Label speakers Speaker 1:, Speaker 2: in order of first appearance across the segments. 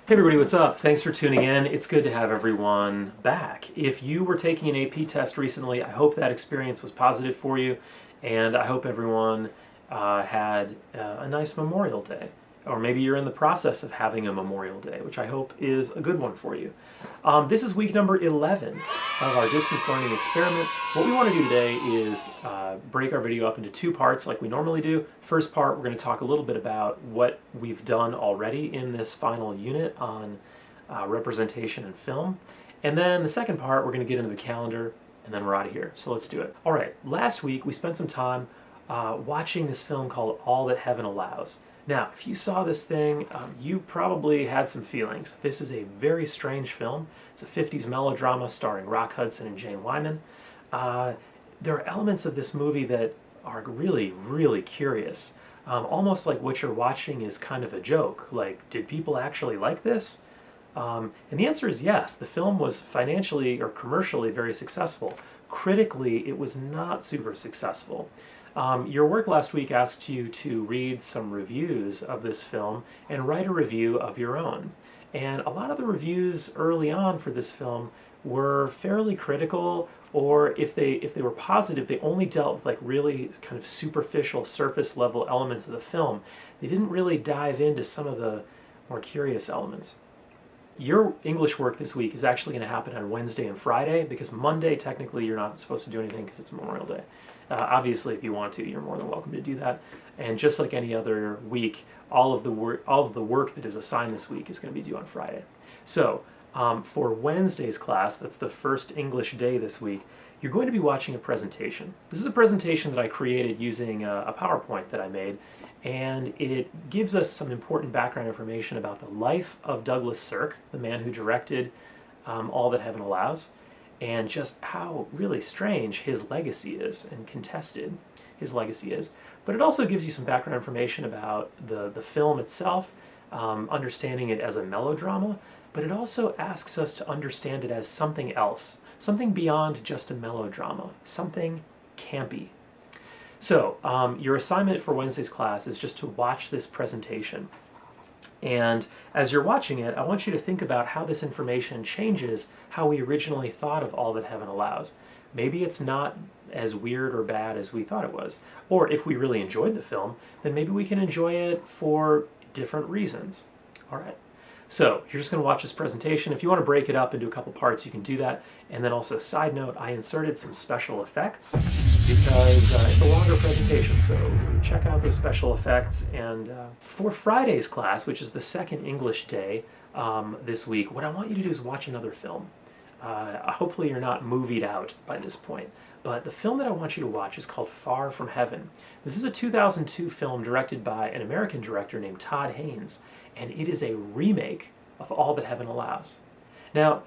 Speaker 1: Hey everybody, what's up? Thanks for tuning in. It's good to have everyone back. If you were taking an AP test recently, I hope that experience was positive for you, and I hope everyone had a nice Memorial Day. Or maybe you're in the process of having a Memorial Day, which I hope is a good one for you. This is week number 11 of our distance learning experiment. What we want to do today is break our video up into two parts like we normally do. First part, we're going to talk a little bit about what we've done already in this final unit on representation and film. And then the second part, we're going to get into the calendar, and then we're out of here. So let's do it. All right, last week we spent some time watching this film called All That Heaven Allows. Now, if you saw this thing, you probably had some feelings. This is a very strange film. It's a 50s melodrama starring Rock Hudson and Jane Wyman. There are elements of this movie that are really, really curious. Almost like what you're watching is kind of a joke. Like, did people actually like this? And the answer is yes. The film was financially or commercially very successful. Critically, it was not super successful. Your work last week asked you to read some reviews of this film and write a review of your own. And a lot of the reviews early on for this film were fairly critical, or if they were positive, they only dealt with like really kind of superficial, surface level elements of the film. They didn't really dive into some of the more curious elements. Your English work this week is actually going to happen on Wednesday and Friday, because Monday, technically, you're not supposed to do anything because it's Memorial Day. Obviously, if you want to, you're more than welcome to do that. And just like any other week, all of the work that is assigned this week is going to be due on Friday. So for Wednesday's class, that's the first English day this week, you're going to be watching a presentation. This is a presentation that I created using a PowerPoint that I made, and it gives us some important background information about the life of Douglas Sirk, the man who directed All That Heaven Allows, and just how really strange his legacy is and contested his legacy is. But it also gives you some background information about the film itself, understanding it as a melodrama, but it also asks us to understand it as something else, something beyond just a melodrama, something campy. So your assignment for Wednesday's class is just to watch this presentation. And as you're watching it, I want you to think about how this information changes how we originally thought of All That Heaven Allows. Maybe it's not as weird or bad as we thought it was. Or if we really enjoyed the film, then maybe we can enjoy it for different reasons. All right. So you're just going to watch this presentation. If you want to break it up into a couple parts, you can do that. And then also, side note, I inserted some special effects because it's a longer presentation, so check out those special effects. And for Friday's class, which is the second English day this week, what I want you to do is watch another film. Hopefully you're not movied out by this point, but the film that I want you to watch is called Far From Heaven. This is a 2002 film directed by an American director named Todd Haynes, and it is a remake of All That Heaven Allows. Now,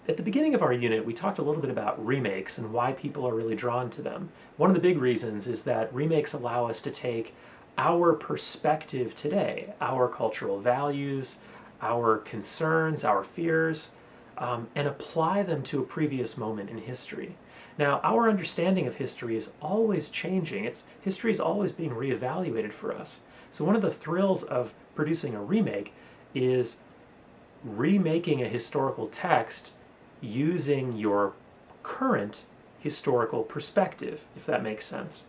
Speaker 1: at the beginning of our unit, we talked a little bit about remakes and why people are really drawn to them. One of the big reasons is that remakes allow us to take our perspective today, our cultural values, our concerns, our fears, and apply them to a previous moment in history. Now, our understanding of history is always changing. History is always being reevaluated for us. So one of the thrills of producing a remake is remaking a historical text using your current historical perspective, if that makes sense.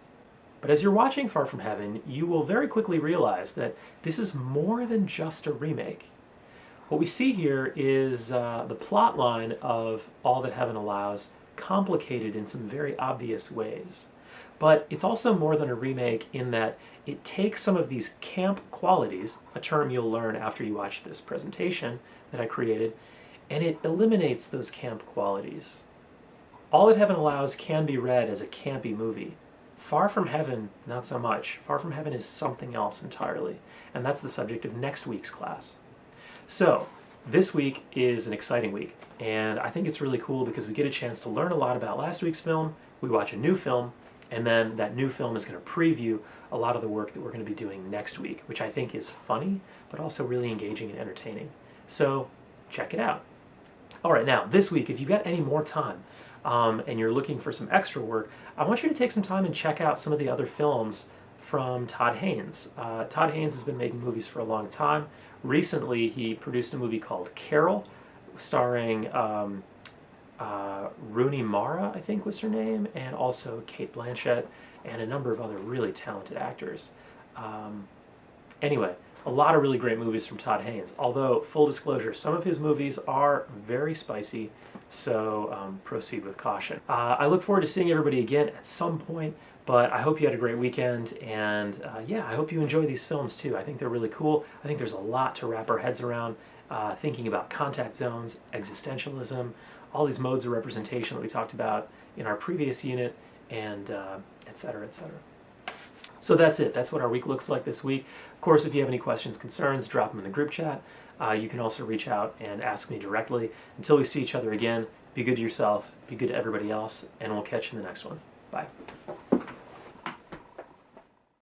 Speaker 1: But as you're watching Far From Heaven, you will very quickly realize that this is more than just a remake. What we see here is the plot line of All That Heaven Allows complicated in some very obvious ways. But it's also more than a remake in that it takes some of these camp qualities, a term you'll learn after you watch this presentation that I created, and it eliminates those camp qualities. All That Heaven Allows can be read as a campy movie. Far From Heaven, not so much. Far From Heaven is something else entirely, and that's the subject of next week's class. So, this week is an exciting week, and I think it's really cool because we get a chance to learn a lot about last week's film, we watch a new film, and then that new film is going to preview a lot of the work that we're going to be doing next week, which I think is funny, but also really engaging and entertaining. So, check it out. All right, now, this week, if you've got any more time, and you're looking for some extra work, I want you to take some time and check out some of the other films from Todd Haynes. Todd Haynes has been making movies for a long time, recently he produced a movie called Carol, starring Rooney Mara, I think was her name, and also Kate Blanchett, and a number of other really talented actors. Um, anyway, a lot of really great movies from Todd Haynes. Although, full disclosure, some of his movies are very spicy, so proceed with caution. I look forward to seeing everybody again at some point, but I hope you had a great weekend, and yeah, I hope you enjoy these films too. I think they're really cool. I think there's a lot to wrap our heads around, thinking about contact zones, existentialism, all these modes of representation that we talked about in our previous unit, and et cetera, et cetera. So that's it. That's what our week looks like this week. Of course, if you have any questions, concerns, drop them in the group chat. You can also reach out and ask me directly. Until we see each other again, be good to yourself, be good to everybody else, and we'll catch you in the next one. Bye.